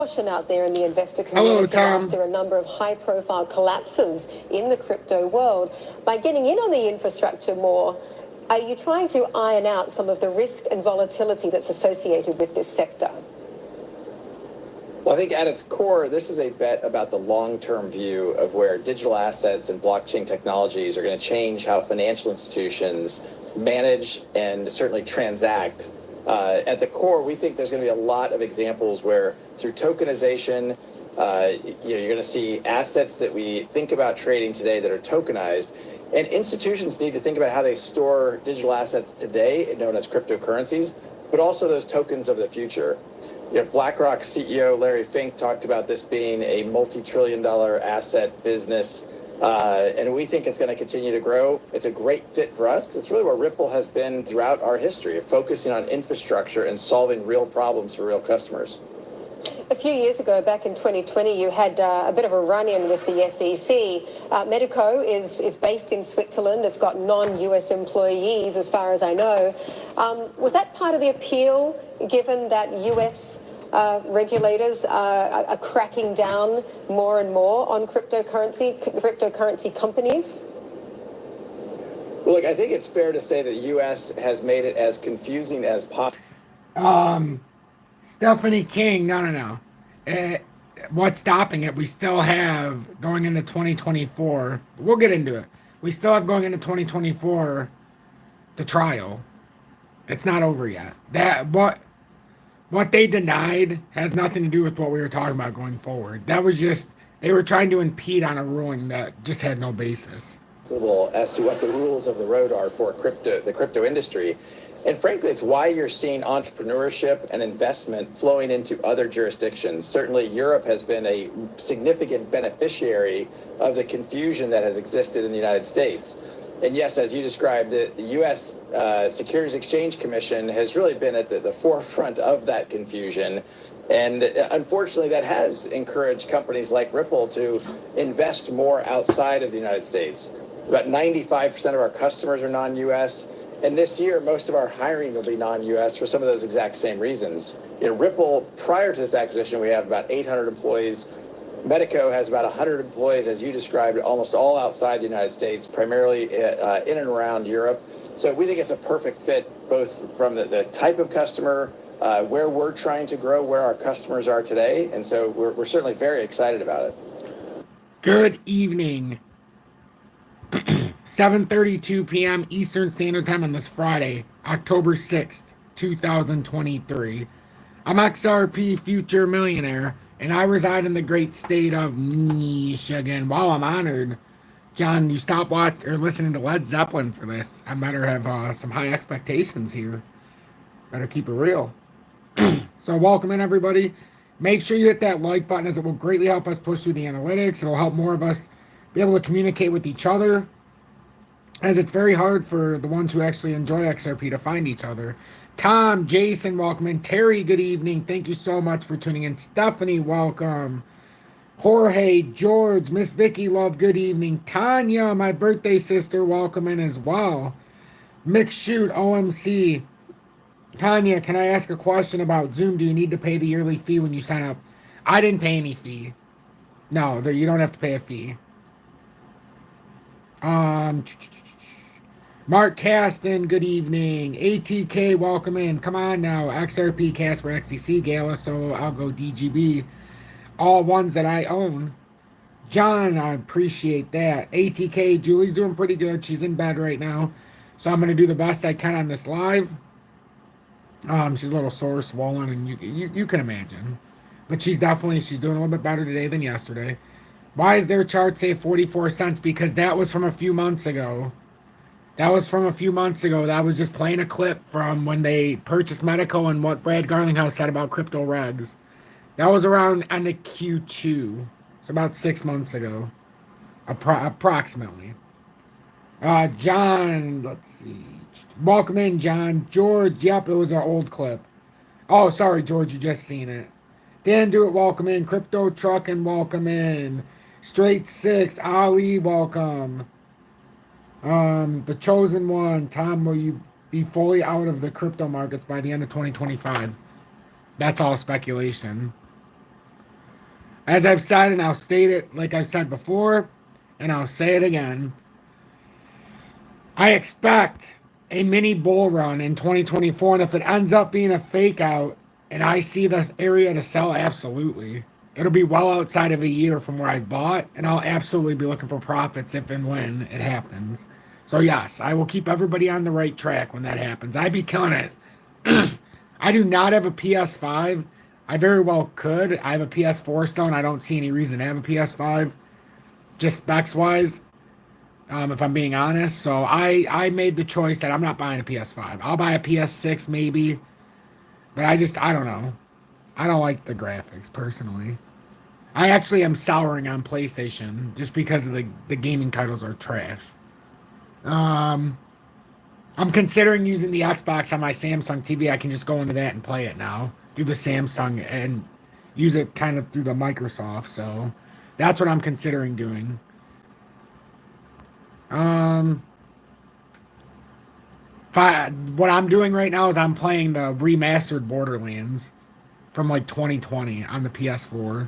Caution out there in the investor Hello, community Tom. after a number of high-profile collapses in the crypto world. By getting in on the infrastructure more, are you trying to iron out some of the risk and volatility that's associated with this sector? Well, I think at its core, this is a bet about the long-term view of where digital assets and blockchain technologies are going to change how financial institutions manage and certainly transact. At the core, we think there's going to be a lot of examples where through tokenization, you're going to see assets that we think about trading today that are tokenized. And institutions need to think about how they store digital assets today, known as cryptocurrencies, but also those tokens of the future. BlackRock CEO Larry Fink talked about this being a multi-trillion-dollar asset business, and we think it's going to continue to grow. It's a great fit for us. It's really where Ripple has been throughout our history of focusing on infrastructure and solving real problems for real customers. A few years ago, back in 2020, you had a bit of a run-in with the SEC. Medico is based in Switzerland. It's got non-US employees, as far as I know. Was that part of the appeal, given that US regulators are cracking down more and more on cryptocurrency companies? Well, look, I think it's fair to say that the U.S. has made it as confusing as possible. Stephanie King, no. What's stopping it? We still have going into 2024. We'll get into it. We still have going into 2024 the trial. It's not over yet. What they denied has nothing to do with what we were talking about going forward. That was just, they were trying to impede on a ruling that just had no basis. As to what the rules of the road are for the crypto industry. And frankly, it's why you're seeing entrepreneurship and investment flowing into other jurisdictions. Certainly, Europe has been a significant beneficiary of the confusion that has existed in the United States. And yes, as you described, the U.S. Securities Exchange Commission has really been at the forefront of that confusion. And unfortunately, that has encouraged companies like Ripple to invest more outside of the United States. About 95% of our customers are non-U.S., and this year, most of our hiring will be non-U.S. for some of those exact same reasons. Ripple, prior to this acquisition, we have about 800 employees. Medico has about 100 employees, as you described, almost all outside the United States, primarily in and around Europe. So we think it's a perfect fit, both from the type of customer, where we're trying to grow, where our customers are today. And so we're certainly very excited about it. Good evening. 7:32 p.m. Eastern Standard Time on this Friday, October 6th, 2023. I'm XRP Future Millionaire, and I reside in the great state of Michigan. Wow, I'm honored. John, you stopped listening to Led Zeppelin for this. I better have some high expectations here. Better keep it real. So welcome in, everybody. Make sure you hit that like button, as it will greatly help us push through the analytics. It'll help more of us be able to communicate with each other, as it's very hard for the ones who actually enjoy XRP to find each other. Tom, Jason, welcome in. Terry, good evening. Thank you so much for tuning in. Stephanie, welcome. Jorge, George, Miss Vicky, love, good evening. Tanya, my birthday sister, welcome in as well. McShoot, OMC. Tanya, can I ask a question about Zoom? Do you need to pay the yearly fee when you sign up? I didn't pay any fee. No, you don't have to pay a fee. Mark Caston, good evening. ATK, welcome in. Come on now. XRP, Casper, XCC, Gala, Solo, Algo, DGB. All ones that I own. John, I appreciate that. ATK, Julie's doing pretty good. She's in bed right now. So I'm going to do the best I can on this live. She's a little sore, swollen, and you can imagine. But she's doing a little bit better today than yesterday. Why is their chart say 44 cents? Because that was from a few months ago. That was just playing a clip from when they purchased Medico and what Brad Garlinghouse said about crypto regs. That was around end of Q2. It's about 6 months ago. Approximately. John, let's see. Welcome in, John. George, yep, it was an old clip. Oh, sorry, George, you just seen it. Dan Do It, welcome in. Crypto Truckin', welcome in. Straight Six, Ali, welcome. The Chosen One, Tom, will you be fully out of the crypto markets by the end of 2025? That's all speculation. As I've said, and I'll state it like I said before, and I'll say it again, I expect a mini bull run in 2024, and if it ends up being a fake out and I see this area to sell, absolutely. It'll be well outside of a year from where I bought, and I'll absolutely be looking for profits if and when it happens. So yes, I will keep everybody on the right track when that happens. I'd be killing it. I do not have a PS5. I very well could. I have a PS4 still, and I don't see any reason to have a PS5, just specs wise. If I'm being honest. So I made the choice that I'm not buying a PS5. I'll buy a PS6 maybe, but I don't know. I don't like the graphics personally. I actually am souring on PlayStation just because of the gaming titles are trash. I'm considering using the Xbox on my Samsung TV. I can just go into that and play it now through the Samsung and use it kind of through the Microsoft. So that's what I'm considering doing. What I'm doing right now is I'm playing the remastered Borderlands from like 2020 on the PS4.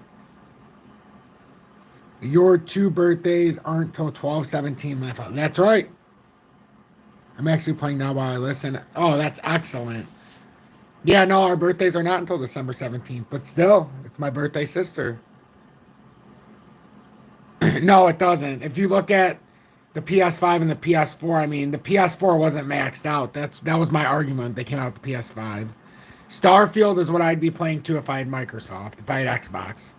Your 2 birthdays aren't till 12/17 left out. That's right. I'm actually playing now while I listen. Oh, that's excellent. Yeah, no, our birthdays are not until December 17th, but still, it's my birthday sister. No, it doesn't. If you look at the PS5 and the PS4, I mean, the PS4 wasn't maxed out. That was my argument. They came out with the PS5. Starfield is what I'd be playing too if I had Microsoft, if I had Xbox.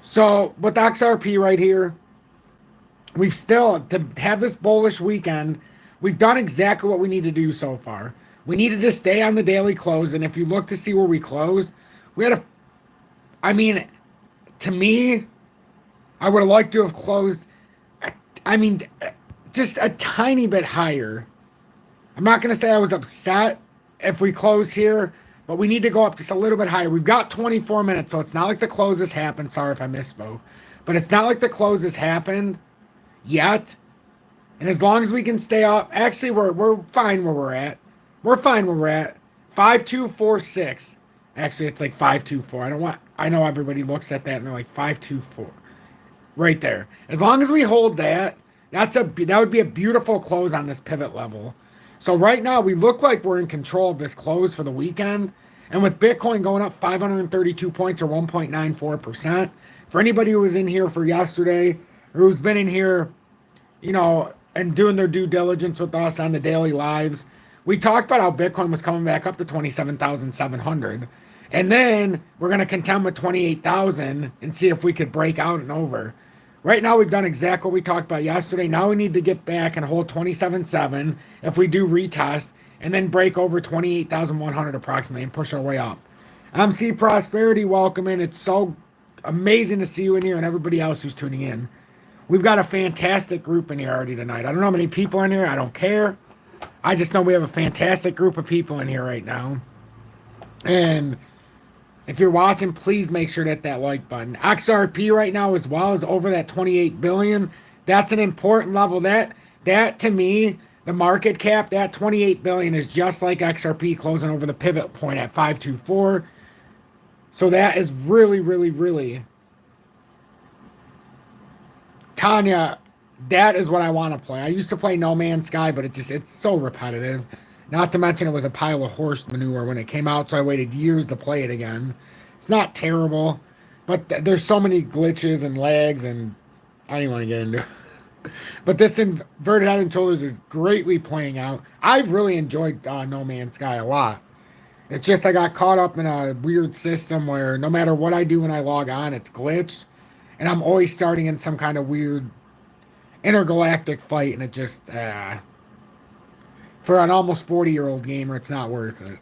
So with XRP right here, we've still, to have this bullish weekend, we've done exactly what we need to do so far. We needed to stay on the daily close, and if you look to see where we closed, we had I mean, to me, I would have liked to have closed, just a tiny bit higher. I'm not going to say I was upset if we close here, but we need to go up just a little bit higher. We've got 24 minutes, so it's not like the close has happened. Sorry if I misspoke. But it's not like the close has happened yet. And as long as we can stay up, actually, we're fine where we're at. We're fine where we're at. 5246. Actually, it's like 524. I know everybody looks at that and they're like 524. Right there. As long as we hold that, that would be a beautiful close on this pivot level. So right now we look like we're in control of this close for the weekend. And with Bitcoin going up 532 points or 1.94%, for anybody who was in here for yesterday or who's been in here, and doing their due diligence with us on the daily lives, we talked about how Bitcoin was coming back up to 27,700. And then we're going to contend with 28,000 and see if we could break out and over. Right now, we've done exactly what we talked about yesterday. Now we need to get back and hold 27.7 if we do retest, and then break over 28,100 approximately and push our way up. MC Prosperity, welcome in. It's so amazing to see you in here and everybody else who's tuning in. We've got a fantastic group in here already tonight. I don't know how many people in here. I don't care. I just know we have a fantastic group of people in here right now. And if you're watching, please make sure to hit that like button. XRP right now as well is over that 28 billion. That's an important level. That to me, the market cap, that 28 billion is just like XRP closing over the pivot point at 524. So that is really, really, really, Tanya, that is what I want to play. I used to play No Man's Sky, but it's so repetitive. Not to mention it was a pile of horse manure when it came out, so I waited years to play it again. It's not terrible, but there's so many glitches and lags, and I don't even want to get into it. But this inverted head and shoulders is greatly playing out. I've really enjoyed No Man's Sky a lot. It's just I got caught up in a weird system where no matter what I do when I log on, it's glitched. And I'm always starting in some kind of weird intergalactic fight, and it just, for an almost 40-year-old gamer, it's not worth it.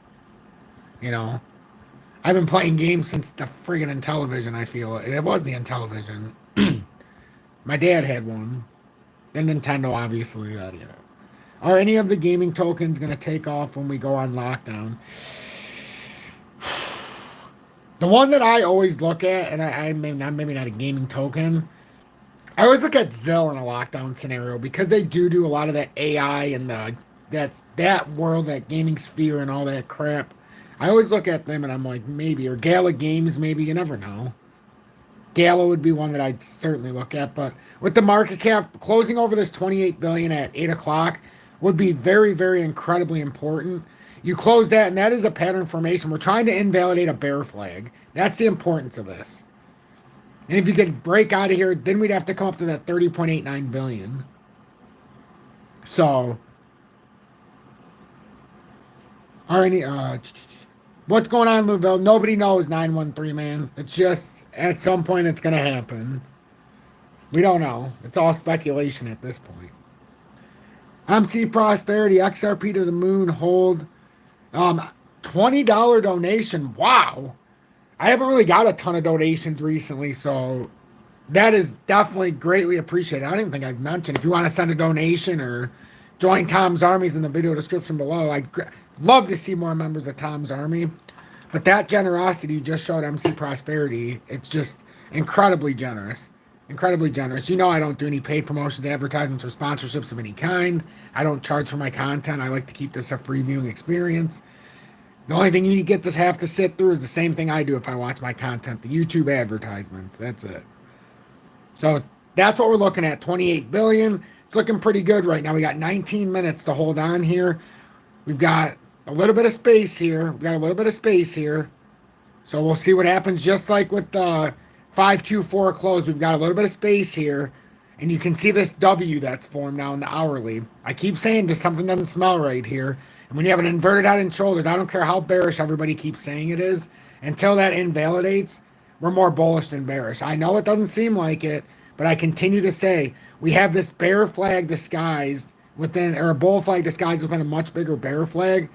I've been playing games since the friggin' Intellivision, I feel. It was the Intellivision. My dad had one. Then Nintendo, obviously. Are any of the gaming tokens going to take off when we go on lockdown? The one that I always look at, and I'm maybe not a gaming token, I always look at Zill in a lockdown scenario because they do a lot of that AI and that world, that gaming sphere and all that crap. I always look at them and I'm like, maybe, or Gala Games, maybe, you never know. Gala would be one that I'd certainly look at, but with the market cap closing over this 28 billion at 8 o'clock would be very, very incredibly important. You close that, and that is a pattern formation. We're trying to invalidate a bear flag. That's the importance of this. And if you could break out of here, then we'd have to come up to that 30.89 billion. So, what's going on, Louisville? Nobody knows, 913, man. It's just, at some point, it's going to happen. We don't know. It's all speculation at this point. MC Prosperity, XRP to the moon, hold. $20 donation. Wow. I haven't really got a ton of donations recently, so that is definitely greatly appreciated. I don't even think I've mentioned. If you want to send a donation or join Tom's Armies in the video description below, I'd love to see more members of Tom's Army. But that generosity you just showed MC Prosperity, it's just incredibly generous. Incredibly generous. You know I don't do any paid promotions, advertisements, or sponsorships of any kind. I don't charge for my content. I like to keep this a free viewing experience. The only thing you have to sit through is the same thing I do if I watch my content, the YouTube advertisements. That's it. So that's what we're looking at, 28 billion. It's looking pretty good right now. We got 19 minutes to hold on here. We've got a little bit of space here. So we'll see what happens. Just like with the 524 close, we've got a little bit of space here. And you can see this W that's formed now in the hourly. I keep saying just something doesn't smell right here. And when you have an inverted head and shoulders, I don't care how bearish everybody keeps saying it is. Until that invalidates, we're more bullish than bearish. I know it doesn't seem like it, but I continue to say we have this bear flag disguised within, or a bull flag disguised within a much bigger bear flag.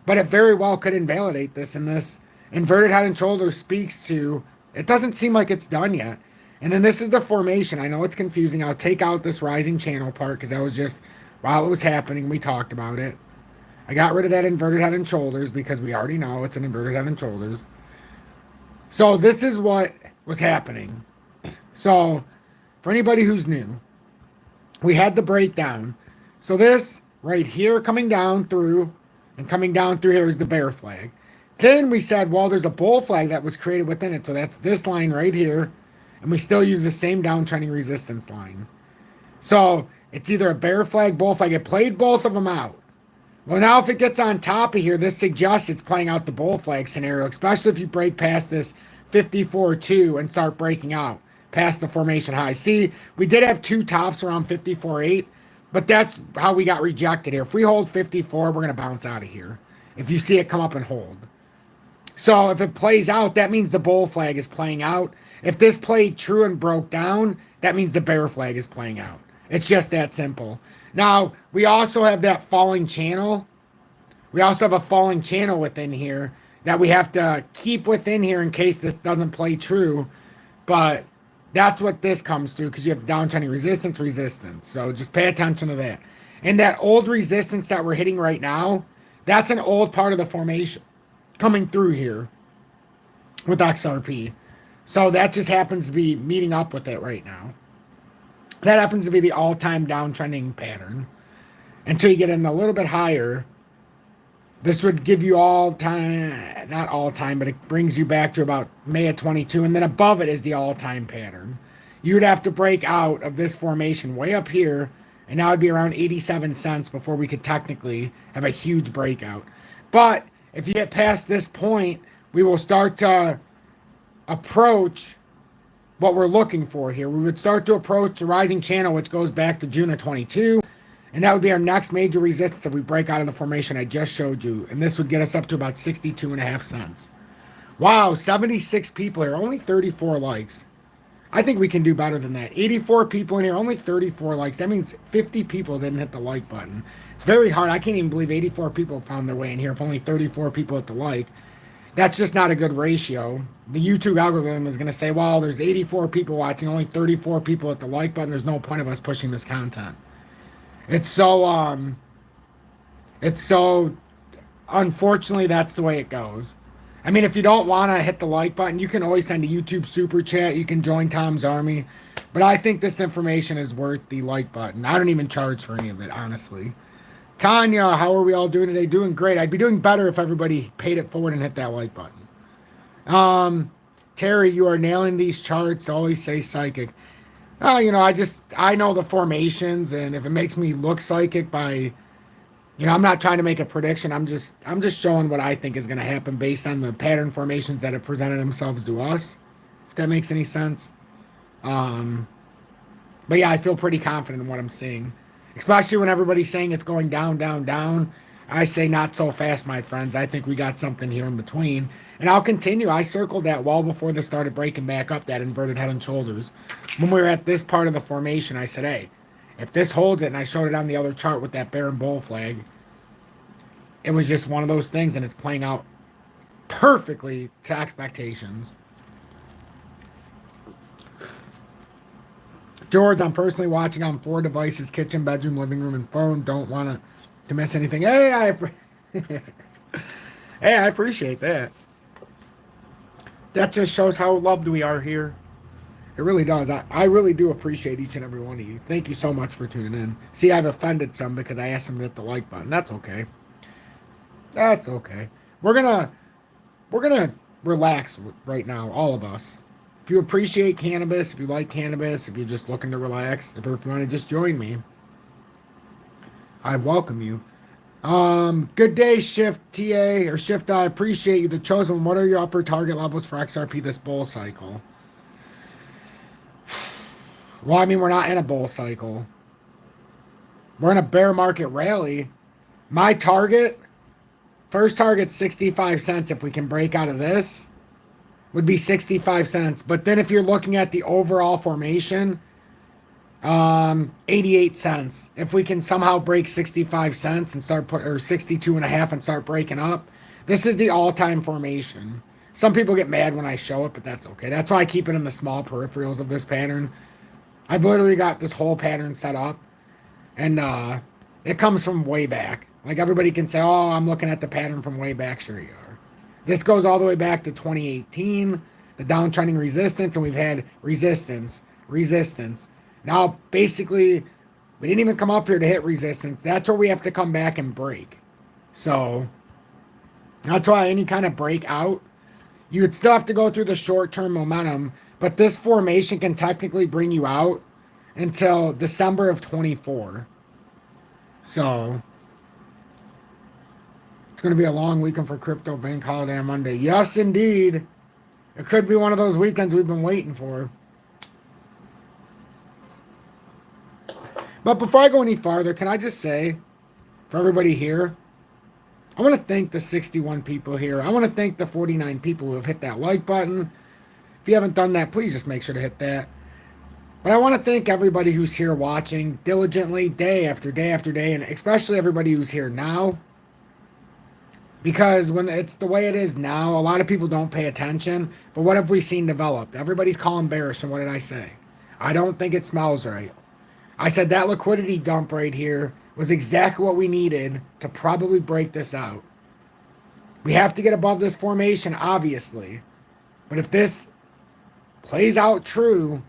But it very well could invalidate this. And this inverted head and shoulders speaks to, it doesn't seem like it's done yet. And then this is the formation. I know it's confusing. I'll take out this rising channel part because that was just, while it was happening, we talked about it. I got rid of that inverted head and shoulders because we already know it's an inverted head and shoulders. So this is what was happening. So for anybody who's new, we had the breakdown. So this right here coming down through and coming down through here is the bear flag. Then we said, well, there's a bull flag that was created within it. So that's this line right here. And we still use the same downtrending resistance line. So it's either a bear flag, bull flag. It played both of them out. Well, now if it gets on top of here, this suggests it's playing out the bull flag scenario, especially if you break past this 54.2 and start breaking out past the formation high. See, we did have two tops around 54.8, but that's how we got rejected here. If we hold 54, we're going to bounce out of here if you see it come up and hold. So if it plays out, that means the bull flag is playing out. If this played true and broke down, that means the bear flag is playing out. It's just that simple. Now, we also have that falling channel. We also have a falling channel within here that we have to keep within here in case this doesn't play true. But that's what this comes to because you have downtrending resistance. So just pay attention to that. And that old resistance that we're hitting right now, that's an old part of the formation coming through here with XRP. So that just happens to be meeting up with it right now. That happens to be the all-time downtrending pattern. Until you get in a little bit higher, this would give you all-time, not all-time, but it brings you back to about May of 22. And then above it is the all-time pattern. You'd have to break out of this formation way up here, and now it'd be around 87 cents before we could technically have a huge breakout. But if you get past this point, we will start to approach what we're looking for here. We would start to approach the rising channel, which goes back to June of 22. And that would be our next major resistance if we break out of the formation I just showed you. And this would get us up to about 62.5 cents. Wow, 76 people here, only 34 likes. I think we can do better than that. 84 people in here, only 34 likes. That means 50 people didn't hit the like button. It's very hard. I can't even believe 84 people found their way in here if only 34 people hit the like. That's just not a good ratio. The YouTube algorithm is going to say, well, there's 84 people watching, only 34 people hit the like button. There's no point of us pushing this content. It's so, unfortunately, that's the way it goes. I mean, if you don't want to hit the like button, you can always send a YouTube super chat. You can join Tom's Army. But I think this information is worth the like button. I don't even charge for any of it, honestly. Tanya, how are we all doing today? Doing great. I'd be doing better if everybody paid it forward and hit that like button. Terry, you are nailing these charts. Always say psychic. I know the formations, and if it makes me look psychic by, I'm not trying to make a prediction. I'm just showing what I think is going to happen based on the pattern formations that have presented themselves to us. If that makes any sense. But yeah, I feel pretty confident in what I'm seeing, especially when everybody's saying it's going down, down, down. I say not so fast, my friends. I think we got something here in between. And I'll continue. I circled that well before this started breaking back up, that inverted head and shoulders. When we were at this part of the formation, I said, hey, if this holds it, and I showed it on the other chart with that bear and bull flag, it was just one of those things, and it's playing out perfectly to expectations. George, I'm personally watching on 4 devices, kitchen, bedroom, living room, and phone. Don't want to miss anything. Hey, I appreciate that. That just shows how loved we are here. It really does. I really do appreciate each and every one of you. Thank you so much for tuning in. See, I've offended some because I asked them to hit the like button. That's okay. That's okay. We're gonna relax right now, all of us. If you appreciate cannabis, if you like cannabis, if you're just looking to relax, if you want to just join me, I welcome you. Good day, Shift TA or Shift I. Appreciate you. The chosen one. What are your upper target levels for XRP this bull cycle? Well, I mean, we're not in a bull cycle. We're in a bear market rally. My target, first target, 65 cents. If we can break out of this, would be 65 cents. But then if you're looking at the overall formation, 88 cents. If we can somehow break 65 cents and start or 62 and a half and start breaking up, this is the all-time formation. Some people get mad when I show it, but that's okay. That's why I keep it in the small peripherals of this pattern. I've literally got this whole pattern set up, and it comes from way back. Like, everybody can say, oh, I'm looking at the pattern from way back. Sure you are. This goes all the way back to 2018, the downtrending resistance, and we've had resistance. Now, basically, we didn't even come up here to hit resistance. That's where we have to come back and break. So, that's why any kind of breakout, you would still have to go through the short-term momentum, but this formation can technically bring you out until December of 24. So, it's going to be a long weekend for crypto, bank holiday on Monday. Yes, indeed. It could be one of those weekends we've been waiting for. But before I go any farther, can I just say, for everybody here, I want to thank the 61 people here. I want to thank the 49 people who have hit that like button. If you haven't done that, please just make sure to hit that. But I want to thank everybody who's here watching diligently day after day after day, and especially everybody who's here now. Because when it's the way it is now, a lot of people don't pay attention. But what have we seen developed? Everybody's calling bearish, and what did I say? I don't think it smells right. I said that liquidity dump right here was exactly what we needed to probably break this out. We have to get above this formation, obviously. But if this plays out true,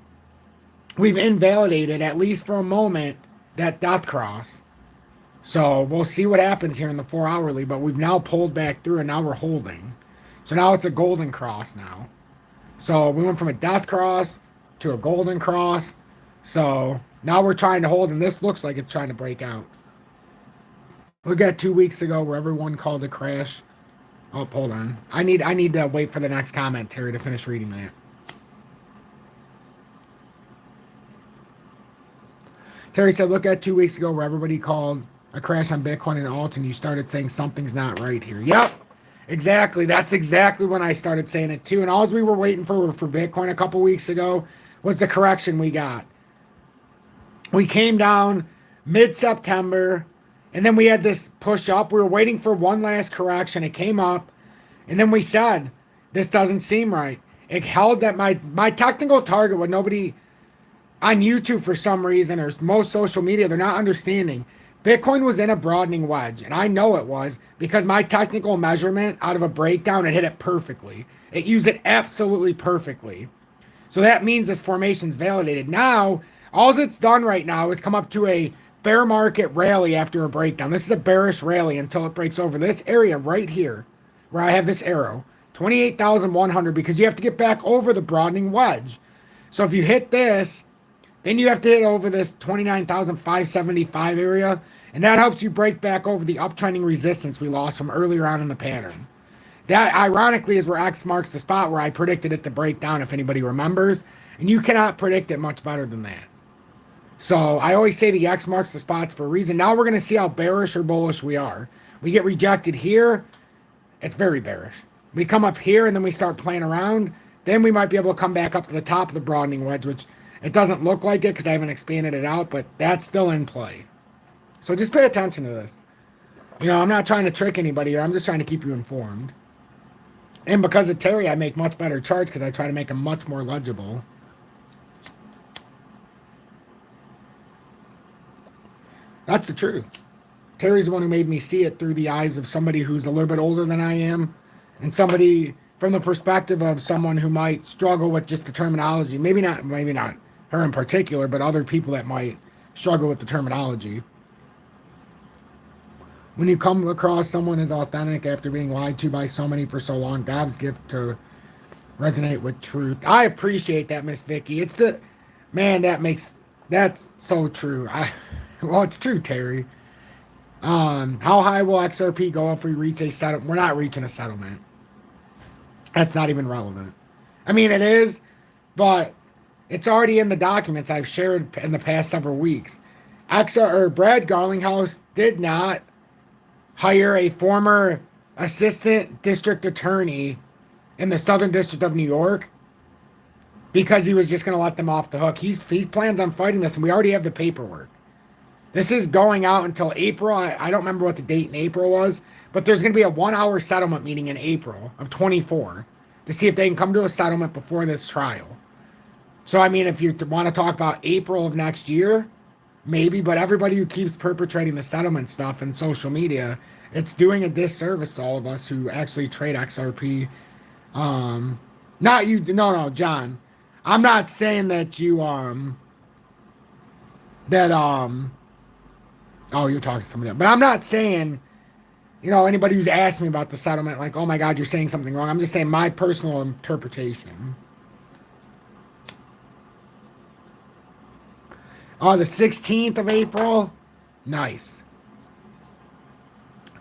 we've invalidated, at least for a moment, that death cross. So we'll see what happens here in the 4-hourly, but we've now pulled back through and now we're holding. So now it's a golden cross now. So we went from a death cross to a golden cross. So now we're trying to hold, and this looks like it's trying to break out. Look at 2 weeks ago where everyone called a crash. Oh, hold on. I need to wait for the next comment, Terry, to finish reading that. Terry said, look at 2 weeks ago where everybody called a crash on Bitcoin and alt, and you started saying something's not right here. Yep, exactly. That's exactly when I started saying it too. And all we were waiting for Bitcoin a couple weeks ago was the correction we got. We came down mid-September, and then we had this push up. We were waiting for one last correction. It came up, and then we said, this doesn't seem right. It held that my technical target, what nobody on YouTube for some reason, or most social media, they're not understanding. Bitcoin was in a broadening wedge, and I know it was because my technical measurement out of a breakdown, it hit it perfectly. It used it absolutely perfectly. So that means this formation's validated. Now, all it's done right now is come up to a bear market rally after a breakdown. This is a bearish rally until it breaks over this area right here where I have this arrow, 28,100, because you have to get back over the broadening wedge. So if you hit this, then you have to hit over this 29,575 area, and that helps you break back over the uptrending resistance we lost from earlier on in the pattern. That, ironically, is where X marks the spot where I predicted it to break down, if anybody remembers, and you cannot predict it much better than that. So I always say the X marks the spots for a reason. Now we're going to see how bearish or bullish we are. We get rejected here. It's very bearish. We come up here and then we start playing around. Then we might be able to come back up to the top of the broadening wedge, which it doesn't look like it because I haven't expanded it out, but that's still in play. So just pay attention to this. You know, I'm not trying to trick anybody here. I'm just trying to keep you informed. And because of Terry, I make much better charts because I try to make them much more legible. That's the truth. Terry's the one who made me see it through the eyes of somebody who's a little bit older than I am, and somebody from the perspective of someone who might struggle with just the terminology. Maybe not her in particular, but other people that might struggle with the terminology. When you come across someone as authentic after being lied to by so many for so long, God's gift to resonate with truth. I appreciate that, Miss Vicky. It's the man that's so true. Well, it's true, Terry. How high will XRP go if we reach a settlement? We're not reaching a settlement. That's not even relevant. I mean, it is, but it's already in the documents I've shared in the past several weeks. Brad Garlinghouse did not hire a former assistant district attorney in the Southern District of New York because he was just going to let them off the hook. He plans on fighting this, and we already have the paperwork. This is going out until April. I don't remember what the date in April was, but there's going to be a 1-hour settlement meeting in April of 24 to see if they can come to a settlement before this trial. So, I mean, if you want to talk about April of next year, maybe, but everybody who keeps perpetrating the settlement stuff in social media, it's doing a disservice to all of us who actually trade XRP. Not you, no, John. I'm not saying that you, oh, you're talking to somebody else. But I'm not saying, you know, anybody who's asked me about the settlement, like, oh my God, you're saying something wrong. I'm just saying my personal interpretation. Oh, the 16th of April? Nice.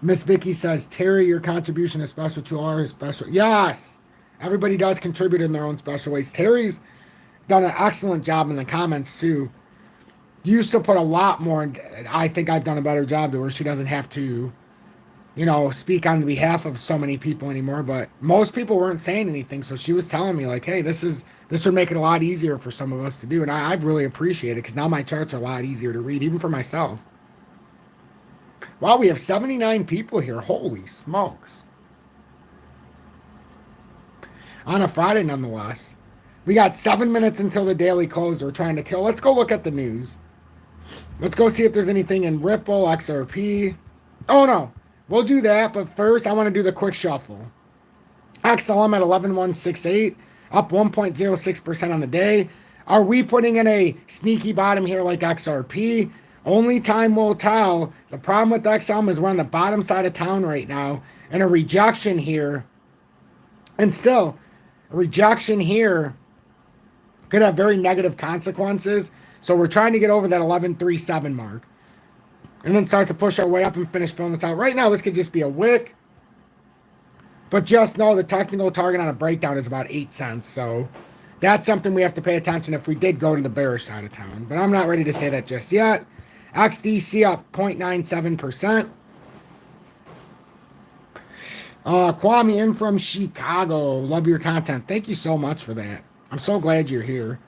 Miss Vicky says, Terry, your contribution is special to our special. Yes. Everybody does contribute in their own special ways. Terry's done an excellent job in the comments, too. Used to put a lot more, and I think I've done a better job to where she doesn't have to, you know, speak on behalf of so many people anymore. But most people weren't saying anything, so she was telling me, like, hey, this would make it a lot easier for some of us to do. And I really appreciate it because now my charts are a lot easier to read, even for myself. Wow, we have 79 people here. Holy smokes. On a Friday, nonetheless. We got 7 minutes until the daily close we're trying to kill. Let's go look at the news. Let's go see if there's anything in Ripple, XRP. Oh, no. We'll do that, but first I want to do the quick shuffle. XLM at 11,168, up 1.06% on the day. Are we putting in a sneaky bottom here like XRP? Only time will tell. The problem with XLM is we're on the bottom side of town right now, and a rejection here. And still, a rejection here could have very negative consequences. So we're trying to get over that 11.37 mark and then start to push our way up and finish filling this out. Right now, this could just be a wick. But just know the technical target on a breakdown is about 8 cents. So that's something we have to pay attention if we did go to the bearish side of town. But I'm not ready to say that just yet. XDC up 0.97%. Kwame in from Chicago. Love your content. Thank you so much for that. I'm so glad you're here.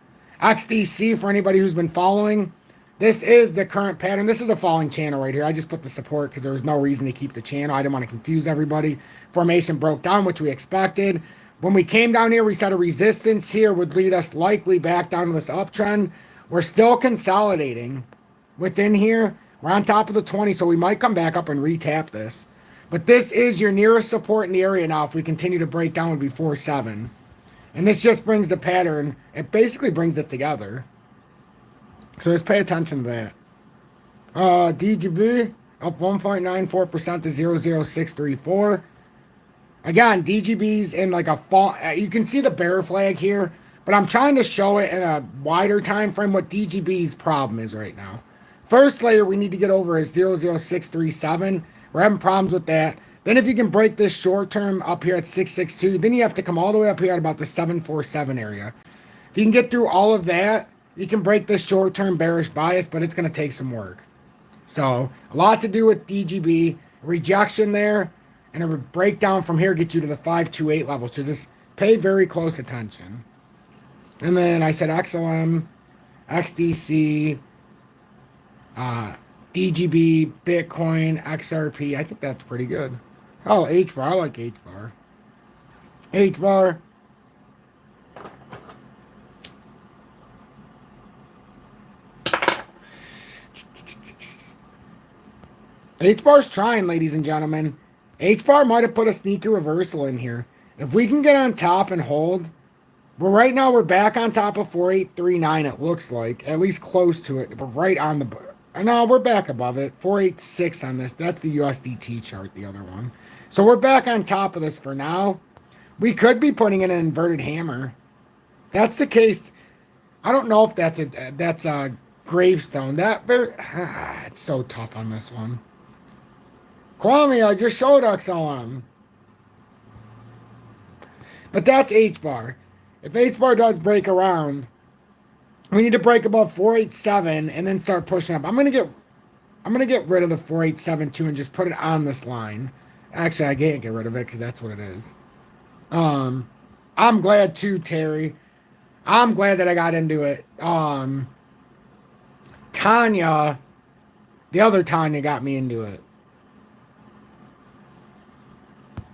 XDC, for anybody who's been following, this is the current pattern. This is a falling channel right here. I just put the support because there was no reason to keep the channel. I didn't want to confuse everybody. Formation broke down, which we expected. When we came down here, we said a resistance here would lead us likely back down to this uptrend. We're still consolidating within here. We're on top of the 20, so we might come back up and retap this. But this is your nearest support in the area now. If we continue to break down, would be 4.7. And this just brings the pattern. It basically brings it together. So let's pay attention to that. DGB up 1.94% to 00634. Again, DGB's in like a fall. You can see the bear flag here, but I'm trying to show it in a wider time frame what DGB's problem is right now. First layer we need to get over is 00637. We're having problems with that. Then if you can break this short term up here at 662, then you have to come all the way up here at about the 747 area. If you can get through all of that, you can break this short term bearish bias, but it's going to take some work. So a lot to do with DGB. Rejection there, and a breakdown from here gets you to the 528 level. So just pay very close attention. And then I said XLM, XDC, DGB, Bitcoin, XRP. I think that's pretty good. Oh, HBAR. I like HBAR. HBAR. HBAR's trying, ladies and gentlemen. HBAR might have put a sneaky reversal in here. If we can get on top and hold, well, right now we're back on top of 4839, it looks like. At least close to it. We're right on the... No, we're back above it. 486 on this. That's the USDT chart, the other one. So we're back on top of this for now. We could be putting in an inverted hammer. That's the case. I don't know if that's a gravestone. It's so tough on this one. Kwame, I just showed XLM. But that's H-bar. If H-bar does break around, we need to break above 487 and then start pushing up. I'm gonna get rid of the 4872 and just put it on this line. Actually, I can't get rid of it because that's what it is. I'm glad too, Terry. I'm glad that I got into it. Tanya, the other Tanya got me into it.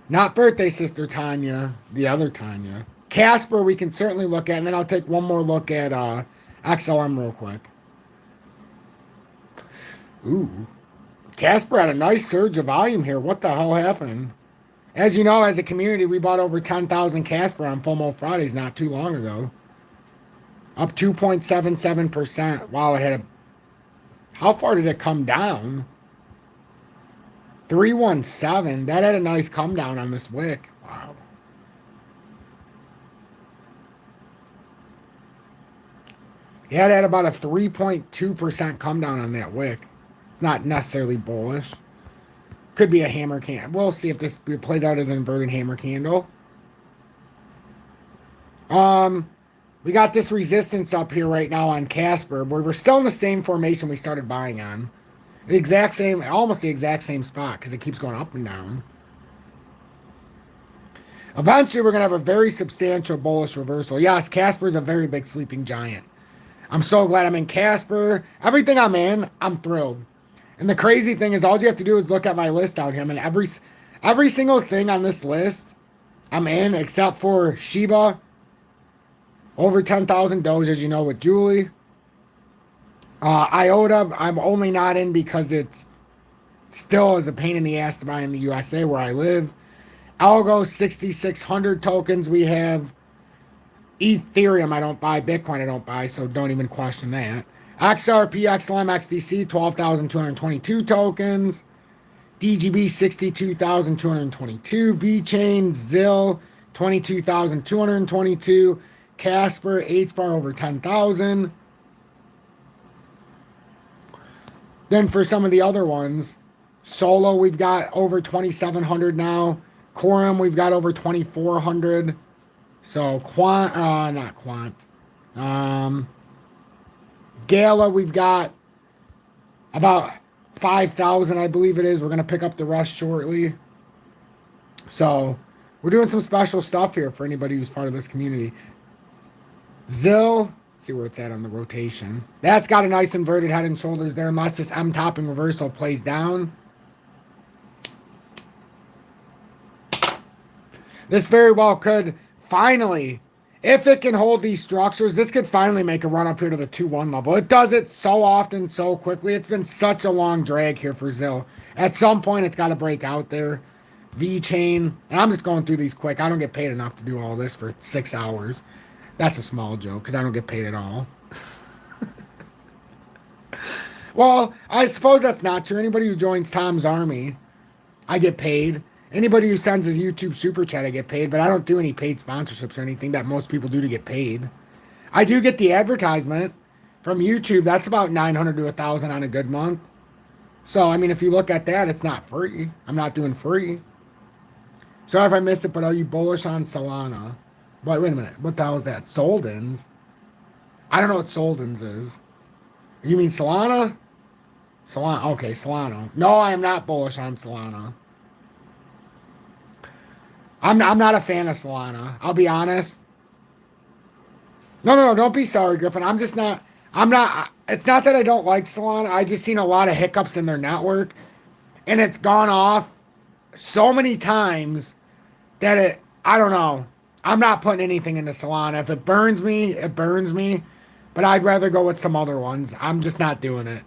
Not birthday sister Tanya, the other Tanya. Casper we can certainly look at, and then I'll take one more look at XLM real quick. Ooh. Casper had a nice surge of volume here. What the hell happened? As you know, as a community, we bought over 10,000 Casper on FOMO Fridays not too long ago. Up 2.77%. Wow, it had a... How far did it come down? 317. That had a nice come down on this wick. Wow. Yeah, it had about a 3.2% come down on that wick. It's not necessarily bullish. Could be a hammer candle. We'll see if this plays out as an inverted hammer candle. We got this resistance up here right now on Casper, where we're still in the same formation we started buying on. The exact same, almost the exact same spot, because it keeps going up and down. Eventually, we're going to have a very substantial bullish reversal. Yes, Casper is a very big sleeping giant. I'm so glad I'm in Casper. Everything I'm in, I'm thrilled. And the crazy thing is, all you have to do is look at my list out here. And every single thing on this list, I'm in, except for Shiba. Over 10,000 Doge, as you know, with Julie. IOTA, I'm only not in because it's still is a pain in the ass to buy in the USA where I live. Algo, 6,600 tokens we have. Ethereum, I don't buy. Bitcoin, I don't buy, so don't even question that. XRP, XLM, XDC, 12,222 tokens. DGB, 62,222. VeChain, ZIL, 22,222. Casper, HBAR, over 10,000. Then for some of the other ones, Solo, we've got over 2,700 now. Quorum, we've got over 2,400. So, not Quant. Gala, we've got about 5,000, I believe it is. We're going to pick up the rest shortly. So, we're doing some special stuff here for anybody who's part of this community. ZIL, let's see where it's at on the rotation. That's got a nice inverted head and shoulders there, unless this M topping reversal plays down. This very well could finally, if it can hold these structures, this could finally make a run up here to the 2-1 level. It does it so often, so quickly. It's been such a long drag here for ZIL. At some point, it's got to break out there. VeChain, and I'm just going through these quick. I don't get paid enough to do all this for 6 hours. That's a small joke because I don't get paid at all. Well, I suppose that's not true. Anybody who joins Tom's Army, I get paid. Anybody who sends his YouTube super chat, I get paid. But I don't do any paid sponsorships or anything that most people do to get paid. I do get the advertisement from YouTube. That's about 900 to 1,000 on a good month. So, I mean, if you look at that, it's not free. I'm not doing free. Sorry if I missed it, but are you bullish on Solana? Wait a minute. What the hell is that? Soldins? I don't know what Soldins is. You mean Solana? Solana. Okay, Solana. No, I am not bullish on Solana. I'm not a fan of Solana. I'll be honest. No, don't be sorry, Griffin. It's not that I don't like Solana. I just seen a lot of hiccups in their network. And it's gone off so many times that I don't know. I'm not putting anything into Solana. If it burns me, it burns me. But I'd rather go with some other ones. I'm just not doing it.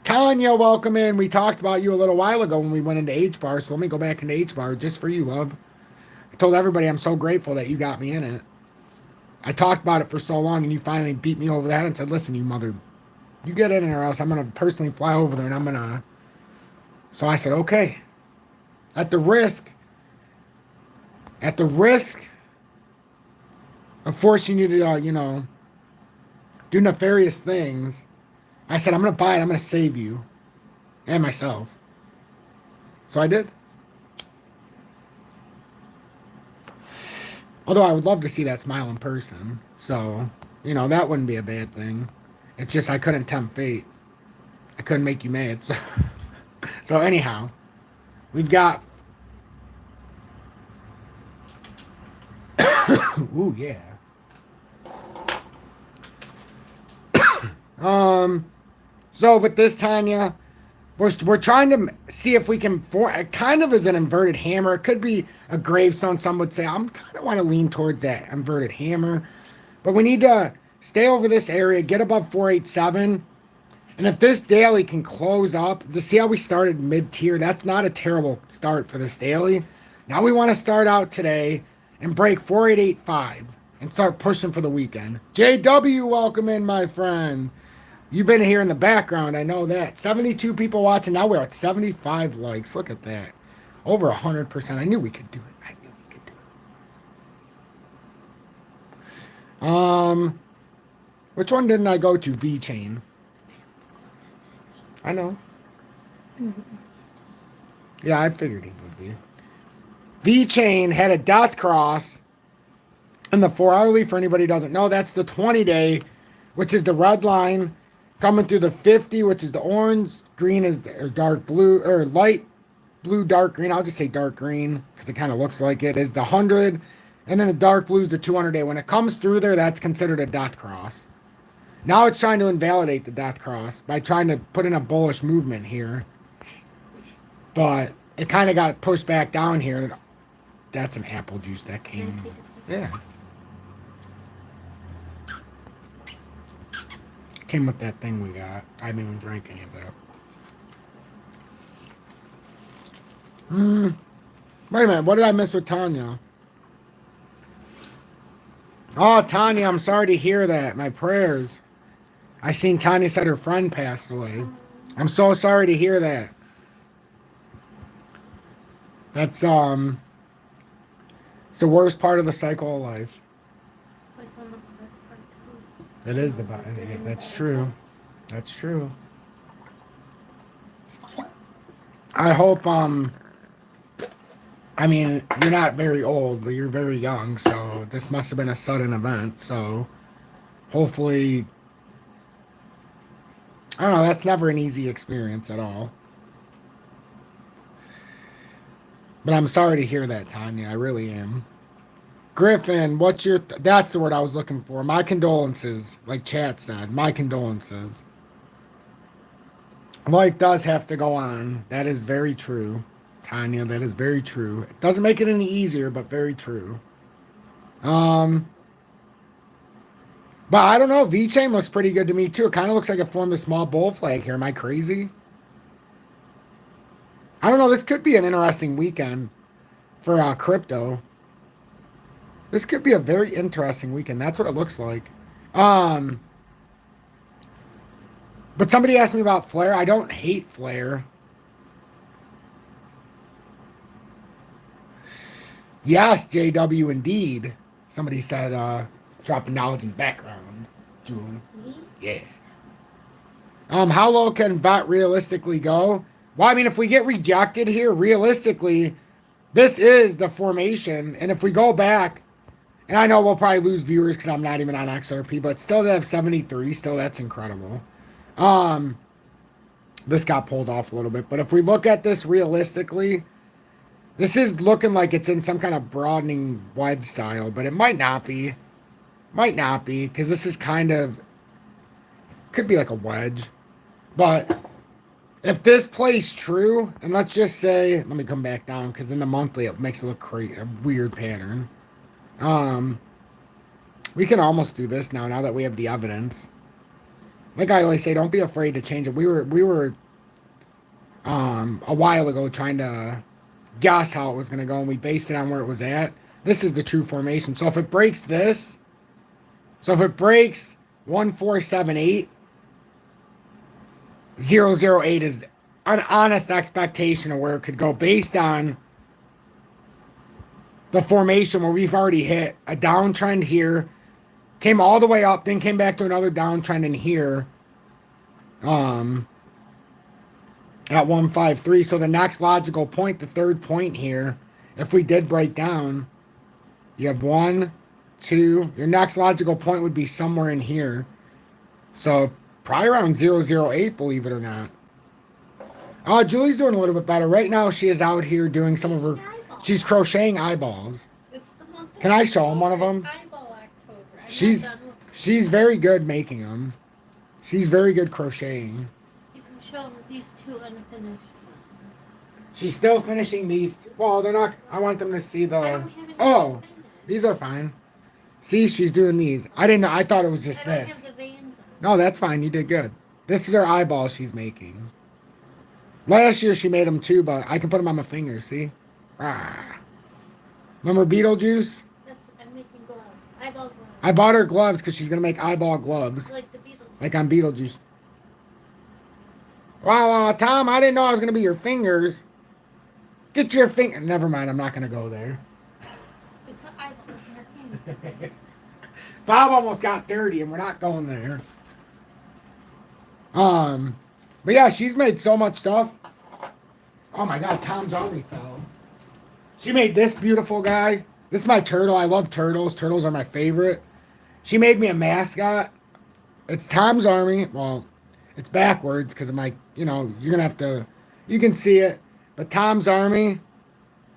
Tanya, welcome in. We talked about you a little while ago when we went into H-Bar. So let me go back into H-Bar just for you, love. I told everybody I'm so grateful that you got me in it. I talked about it for so long, and you finally beat me over the head and said, listen, you mother, you get in there or else I'm going to personally fly over there and I'm going to. So I said, okay. At the risk of forcing you to, do nefarious things, I said, I'm going to buy it. I'm going to save you and myself. So I did. Although I would love to see that smile in person. So, that wouldn't be a bad thing. It's just I couldn't tempt fate. I couldn't make you mad. So anyhow, we've got... Ooh, yeah. So with this, Tanya, we're trying to see if we can form, it kind of is an inverted hammer. It could be a gravestone. Some would say, I'm kind of want to lean towards that inverted hammer. But we need to stay over this area, get above 487. And if this daily can close up, to see how we started mid-tier, that's not a terrible start for this daily. Now we want to start out today and break 4885 and start pushing for the weekend. JW, welcome in, my friend. You've been here in the background, I know that. 72 people watching. Now we're at 75 likes. Look at that. Over 100%. I knew we could do it. Which one didn't I go to? V-Chain. I know. Yeah, I figured he would be. V-Chain had a dot cross in the 4-hourly. For anybody who doesn't know, that's the 20-day, which is the red line. Coming through the 50, which is the orange. Green is the dark blue, or light blue, dark green. I'll just say dark green because it kind of looks like it. Is the 100. And then the dark blue is the 200-day. When it comes through there, that's considered a dot cross. Now it's trying to invalidate the dot cross by trying to put in a bullish movement here. But it kind of got pushed back down here. That's an apple juice that came. Yeah. Came with that thing we got. I didn't even drink any of that. Wait a minute. What did I miss with Tanya? Oh, Tanya, I'm sorry to hear that. My prayers. I seen Tanya said her friend passed away. I'm so sorry to hear that. That's it's the worst part of the cycle of life. That is the best. That's true. That's true. I hope I mean, you're not very old, but you're very young, so this must have been a sudden event, so hopefully, I don't know, that's never an easy experience at all. But I'm sorry to hear that, Tanya, I really am. Griffin, what's your, that's the word I was looking for. My condolences, like chat said, my condolences. Life does have to go on. That is very true. Tanya, that is very true. It doesn't make it any easier, but very true. But I don't know. V-Chain looks pretty good to me, too. It kind of looks like it formed a small bull flag here. Am I crazy? I don't know. This could be an interesting weekend for crypto. This could be a very interesting weekend. That's what it looks like. But somebody asked me about Flare. I don't hate Flare. Yes, JW, indeed. Somebody said, dropping knowledge in the background. Julie. Yeah. How low can VET realistically go? Well, I mean, if we get rejected here, realistically, this is the formation. And if we go back, and I know we'll probably lose viewers because I'm not even on XRP, but still they have 73. Still, that's incredible. This got pulled off a little bit. But if we look at this realistically, this is looking like it's in some kind of broadening wedge style, but it might not be. Might not be, because this is kind of, could be like a wedge. But if this plays true, and let's just say, let me come back down, because in the monthly it makes it look a weird pattern. We can almost do this now that we have the evidence. Like I always say, don't be afraid to change it. We were a while ago trying to guess how it was going to go, and we based it on where it was at. This is the true formation. So if it breaks this, so if it breaks 1478, 008 is an honest expectation of where it could go based on the formation where we've already hit a downtrend here, came all the way up, then came back to another downtrend in here at 153. So the next logical point, the third point here, if we did break down, you have 1, 2, your next logical point would be somewhere in here. So probably around 008, believe it or not. Julie's doing a little bit better. Right now she is out here doing some of her, she's crocheting eyeballs. Can I show them one of them? She's very good making them. She's very good crocheting. You can show them these two unfinished ones. She's still finishing these. Well, they're not, I want them to see the, I don't have any oh, finished. these are fine. See, she's doing these. I didn't know, I thought it was just I don't this. have the veins on. No, that's fine. You did good. This is her eyeball she's making. Last year she made them too, but I can put them on my fingers, see? Ah. Remember Beetlejuice? I'm making gloves. Eyeball gloves. I bought her gloves because she's going to make eyeball gloves. Like the Beetlejuice. Like on Beetlejuice. Wow, Tom, I didn't know I was going to be your fingers. Get your finger. Never mind, I'm not going to go there. You put eyeballs in her hand. Bob almost got dirty, and we're not going there. But yeah, she's made so much stuff. Oh my God, Tom's Army fell. She made this beautiful guy. This is my turtle. I love turtles. Turtles are my favorite. She made me a mascot. It's Tom's Army. Well, it's backwards because of my, you know, you're gonna have to, you can see it. But Tom's Army.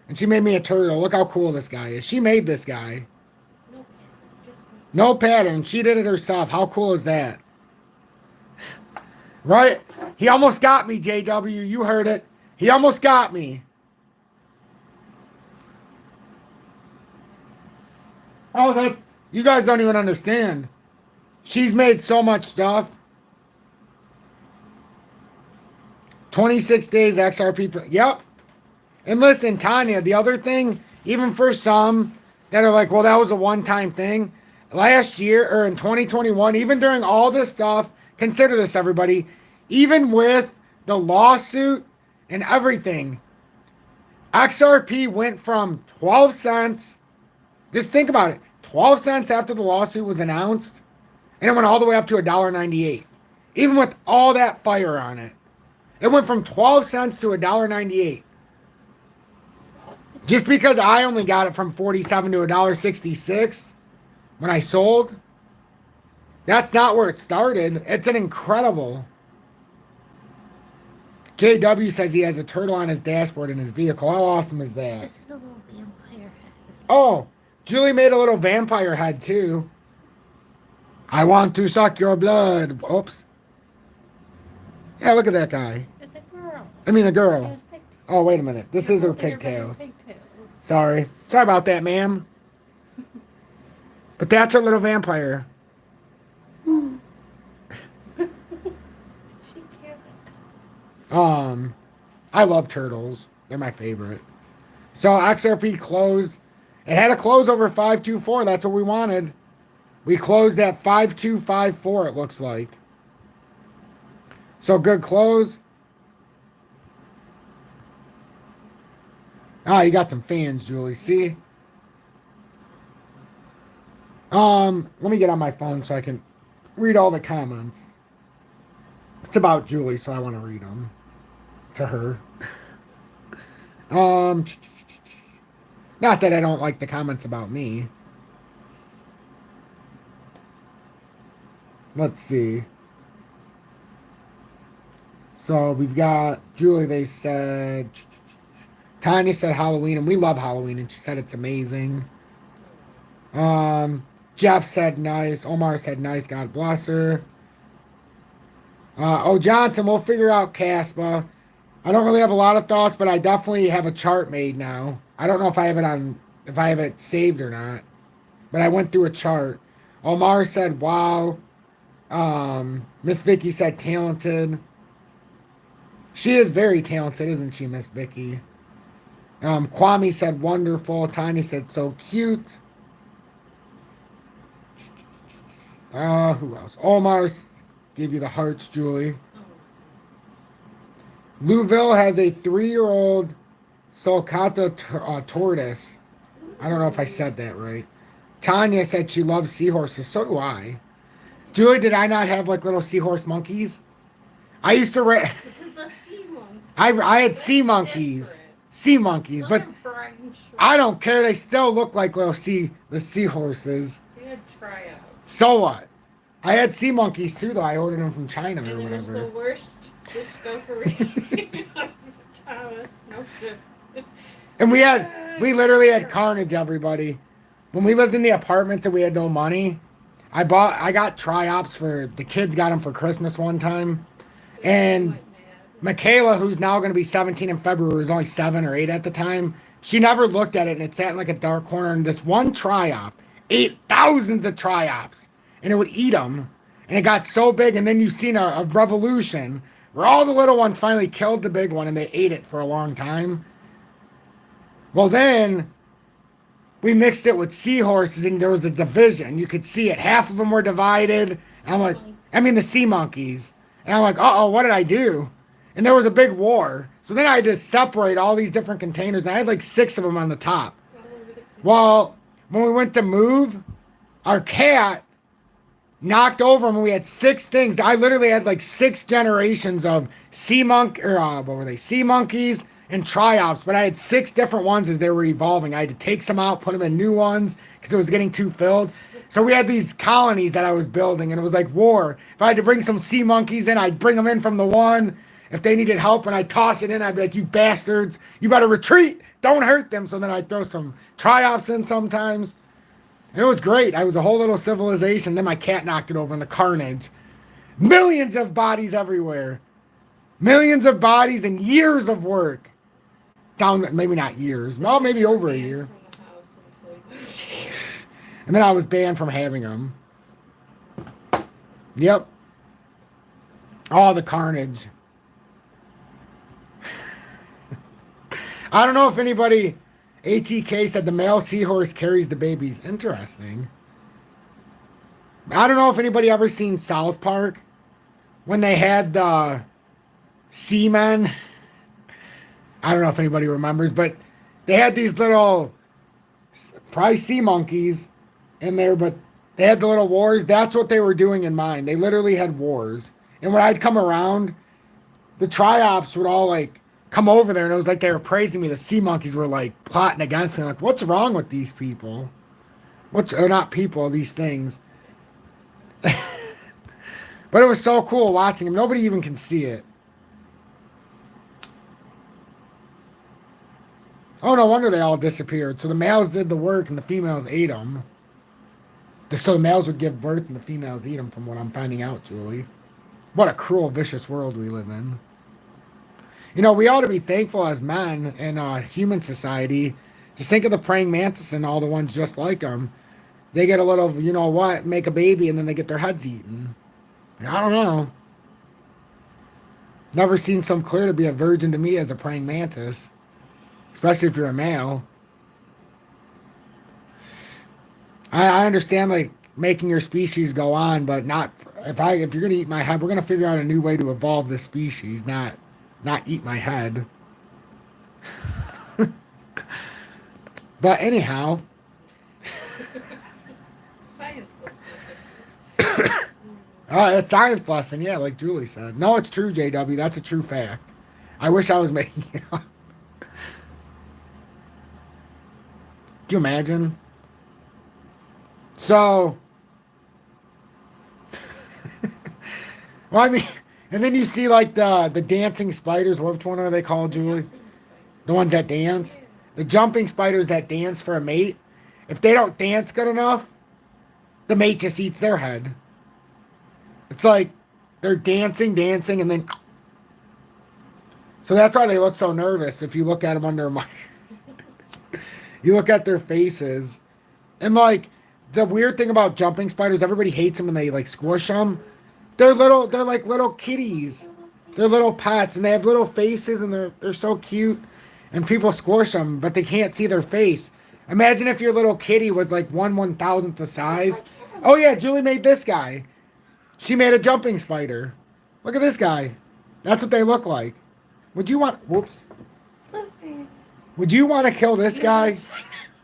And she made me a turtle. Look how cool this guy is. She made this guy. No pattern. She did it herself. How cool is that? Right? He almost got me, JW. You heard it. He almost got me. Oh, that, you guys don't even understand. She's made so much stuff. 26 days XRP. Yep. And listen, Tanya, the other thing, even for some that are like, well, that was a one-time thing. Last year, or in 2021, even during all this stuff, consider this, everybody, even with the lawsuit and everything, XRP went from 12 cents, just think about it, 12 cents after the lawsuit was announced, and it went all the way up to $1.98. Even with all that fire on it. It went from 12 cents to $1.98. Just because I only got it from 47 to $1.66 when I sold, that's not where it started. It's an incredible. JW says he has a turtle on his dashboard in his vehicle. How awesome is that? This is a little vampire head. Oh, Julie made a little vampire head too. I want to suck your blood. Oops. Yeah, look at that guy. It's a girl. I mean, a She girl. has pigtails. Oh, wait a minute. This is her They're very pigtails. pigtails. Sorry. Sorry about that, ma'am. But that's her little vampire. She cared. I love turtles. They're my favorite. So XRP closed. It had a close over 524. That's what we wanted. We closed at 5254, it looks like. So good clothes. Ah, you got some fans, Julie. See? Let me get on my phone so I can read all the comments. It's about Julie, so I want to read them to her. Not that I don't like the comments about me. Let's see. So we've got Julie, they said, Tanya said Halloween, and we love Halloween, and she said it's amazing. Jeff said nice. Omar said nice. God bless her. Johnson, we'll figure out Caspa. I don't really have a lot of thoughts, but I definitely have a chart made now. I don't know if I have it saved or not, but I went through a chart. Omar said wow. Miss Vicky said talented. She is very talented, isn't she, Miss Vicky? Kwame said wonderful. Tiny said so cute. Who else? Omar gave you the hearts, Julie. Louisville has a 3-year-old sulcata tortoise. I don't know if I said that right. Tanya said she loves seahorses. So do I. Julie, did I not have like little seahorse monkeys? I used to I had sea monkeys. Sea monkeys, but I don't care. They still look like little seahorses. They had tryouts. So what? I had sea monkeys too, though. I ordered them from China or And it whatever. was the worst discovery of Thomas. No good. And we literally had carnage, everybody. When we lived in the apartments and we had no money, I got tri-ops for, the kids got them for Christmas one time. And Michaela, who's now going to be 17 in February, was only 7 or 8 at the time. She never looked at it, and it sat in like a dark corner. And this one tri-op ate thousands of tri-ops, and it would eat them. And it got so big, and then you've seen a revolution where all the little ones finally killed the big one, and they ate it for a long time. Well, then we mixed it with seahorses, and there was a division. You could see it. Half of them were divided. I'm like, I mean the sea monkeys. And I'm like, uh-oh, what did I do? And there was a big war. So then I had to separate all these different containers, and I had like 6 of them on the top. Well, when we went to move, our cat knocked over them, and we had 6 things. I literally had like 6 generations of sea monkeys and triops, but I had 6 different ones as they were evolving. I had to take some out, put them in new ones because it was getting too filled. So we had these colonies that I was building, and it was like war. If I had to bring some sea monkeys in, I'd bring them in from the one. If they needed help and I'd toss it in, I'd be like, you bastards, you better retreat. Don't hurt them. So then I'd throw some triops in sometimes. It was great. I was a whole little civilization. Then my cat knocked it over in the carnage. Millions of bodies everywhere. Millions of bodies and years of work. Maybe not years. Well, maybe over a year. And then I was banned from having them. Yep. Oh, the carnage. I don't know if anybody... ATK said the male seahorse carries the babies. Interesting. I don't know if anybody ever seen South Park when they had the seamen. I don't know if anybody remembers, but they had these little, probably sea monkeys in there, but they had the little wars. That's what they were doing in mine. They literally had wars. And when I'd come around, the triops would all like come over there, and it was like they were praising me. The sea monkeys were like plotting against me. I'm like, what's wrong with these people? Or not people, these things. But it was so cool watching them. Nobody even can see it. Oh, no wonder they all disappeared. So the males did the work and the females ate them. So the males would give birth and the females eat them, from what I'm finding out, Julie. What a cruel, vicious world we live in. You know, we ought to be thankful as men in human society. Just think of the praying mantis and all the ones just like them. They get a little, you know what, make a baby, and then they get their heads eaten. I don't know. Never seen some clear to be a virgin to me as a praying mantis. Especially if you're a male. I understand, like, making your species go on, but not if you're gonna eat my head, we're gonna figure out a new way to evolve this species, not eat my head. But anyhow, Science lesson. it's science lesson, yeah, like Julie said. No, it's true, JW. That's a true fact. I wish I was making it up. Do you imagine? So, well, I mean, and then you see like the dancing spiders. Which one are they called, Julie? The ones that dance? The jumping spiders that dance for a mate. If they don't dance good enough, the mate just eats their head. It's like they're dancing, and then... So that's why they look so nervous if you look at them under a mic. You look at their faces. And like, the weird thing about jumping spiders, everybody hates them and they like squish them. They're like little kitties. They're little pets and they have little faces and they're so cute. And people squish them, but they can't see their face. Imagine if your little kitty was like 1/1000th the size. Oh yeah, Julie made this guy. She made a jumping spider. Look at this guy. That's what they look like. Would you want... Whoops. Would you want to kill this guy?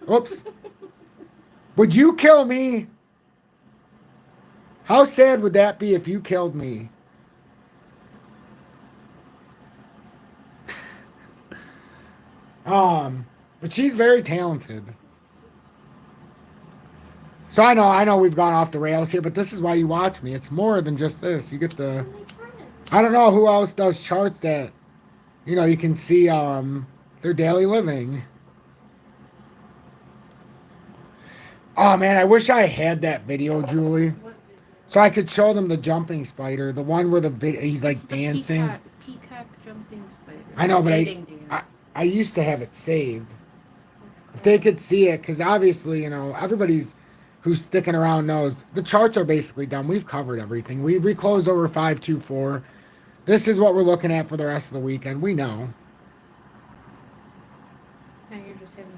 Whoops. Would you kill me? How sad would that be if you killed me? But she's very talented. So I know we've gone off the rails here, but this is why you watch me. It's more than just this. You get the... I don't know who else does charts that, you know, you can see their daily living. Oh man, I wish I had that video, Julie. So I could show them the jumping spider, the one where he's like dancing. Peacock jumping spider. I know, but Mating dance. I used to have it saved. If they could see it, because obviously, you know, everybody's who's sticking around knows the charts are basically done. We've covered everything. We closed over 524. This is what we're looking at for the rest of the weekend. We know. Now you're just having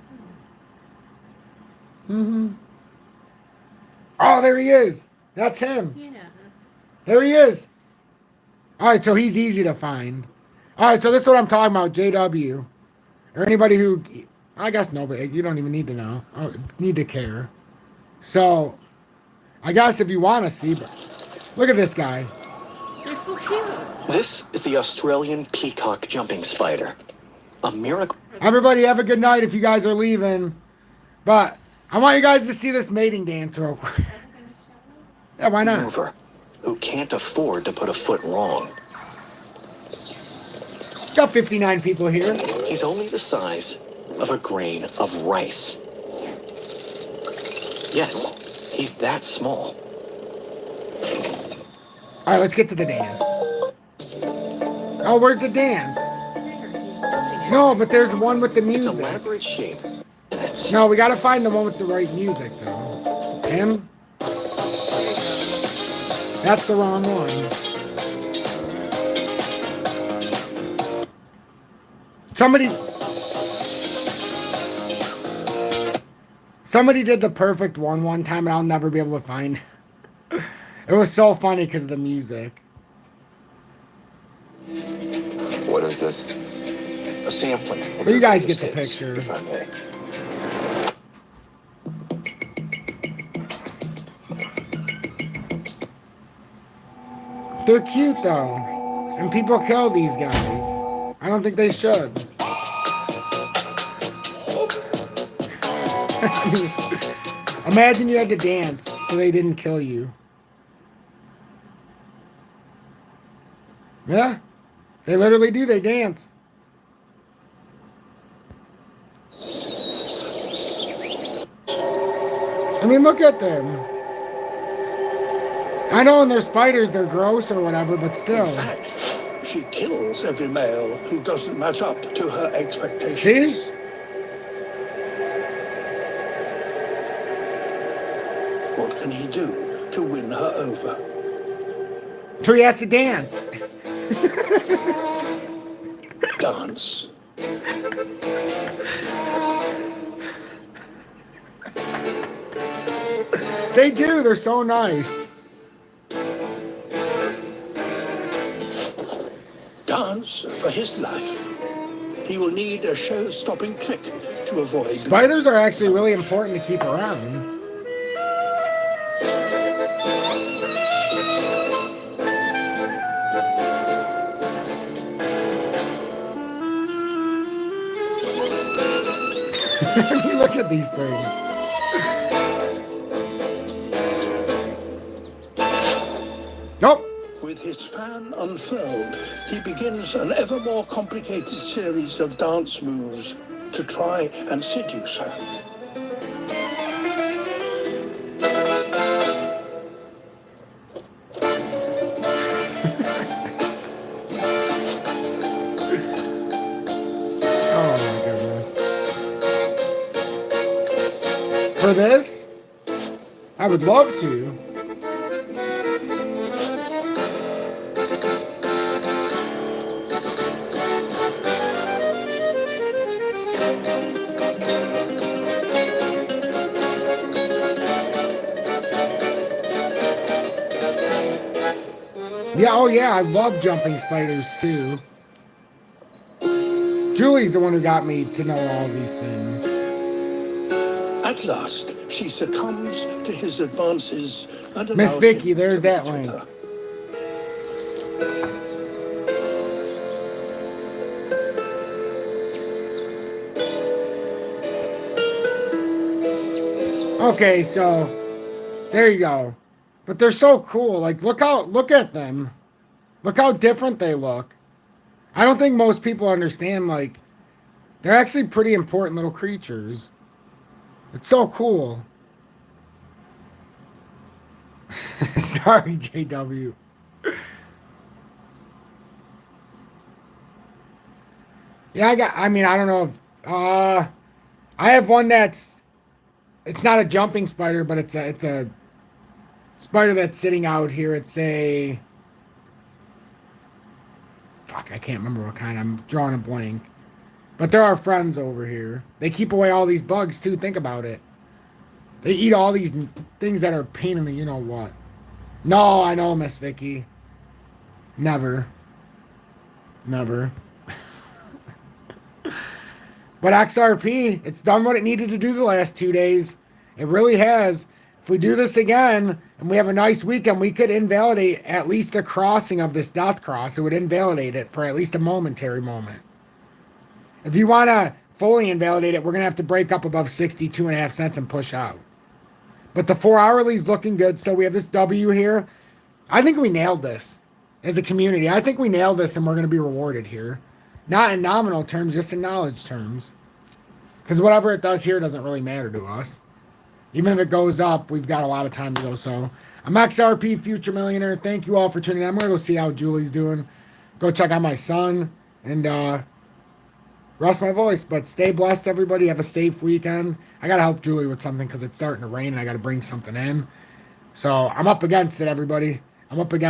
fun. Mm-hmm. Oh, there he is. That's him. Yeah. There he is. All right, so he's easy to find. All right, so this is what I'm talking about, JW. Or anybody who... I guess nobody. You don't even need to know. Need to care. So, I guess if you want to see... But look at this guy. They're so cute. This is the Australian peacock jumping spider. A miracle Everybody have a good night if you guys are leaving. But I want you guys to see this mating dance real quick. Yeah, why not? mover who can't afford to put a foot wrong. Got 59 people here. He's only the size of a grain of rice. Yes, he's that small. All right, let's get to the dance. Oh, where's the dance? No, but there's one with the Its music. elaborate shape. And it's No, we gotta find the one with the right music, though. Him? That's the wrong one. Somebody did the perfect one time, and I'll never be able to find. It was so funny because of the music. What is this? A sampling. of But you guys get your the hits, picture. If I may. They're cute, though. And people kill these guys. I don't think they should. Imagine you had to dance so they didn't kill you. Yeah. They literally do. They dance. I mean, look at them. I know when they're spiders, they're gross or whatever, but still. In fact, she kills every male who doesn't match up to her expectations. See? What can he do to win her over? So he has to dance. Dance. They do. They're so nice. dance for his life. He will need a show-stopping trick to avoid... Spiders are actually really important to keep around. I mean, look at these things. Nope. With his fan unfurled, he begins an ever more complicated series of dance moves to try and seduce her. Oh my goodness. For this, I would love to. Yeah, oh yeah, I love jumping spiders too. Julie's the one who got me to know all these things. At last, she succumbs to his advances and allows Miss Vicky, him there's to that meet with link. her. Okay, so there you go. But they're so cool. Like, look at them. Look how different they look. I don't think most people understand, like, they're actually pretty important little creatures. It's so cool. Sorry, JW. Yeah, I don't know if, I have one that's, it's not a jumping spider, but it's a spider that's sitting out here. It's a, fuck, I can't remember what kind. I'm drawing a blank. But there are friends over here. They keep away all these bugs too. Think about it. They eat all these things that are pain in the you know what. No, I know, Miss Vicky. Never. Never. But XRP, it's done what it needed to do the last 2 days. It really has. If we do this again and we have a nice weekend, we could invalidate at least the crossing of this dot cross. It would invalidate it for at least a momentary moment. If you want to fully invalidate it, we're going to have to break up above 62.5 cents and push out. But the 4 hourly is looking good. So we have this W here. I think we nailed this as a community. I think we nailed this and we're going to be rewarded here. Not in nominal terms, just in knowledge terms. Because whatever it does here doesn't really matter to us. Even if it goes up, we've got a lot of time to go. So I'm XRP Future Millionaire. Thank you all for tuning in. I'm going to go see how Julie's doing. Go check out my son. And rest my voice. But stay blessed, everybody. Have a safe weekend. I got to help Julie with something because it's starting to rain and I got to bring something in. So I'm up against it, everybody. I'm up against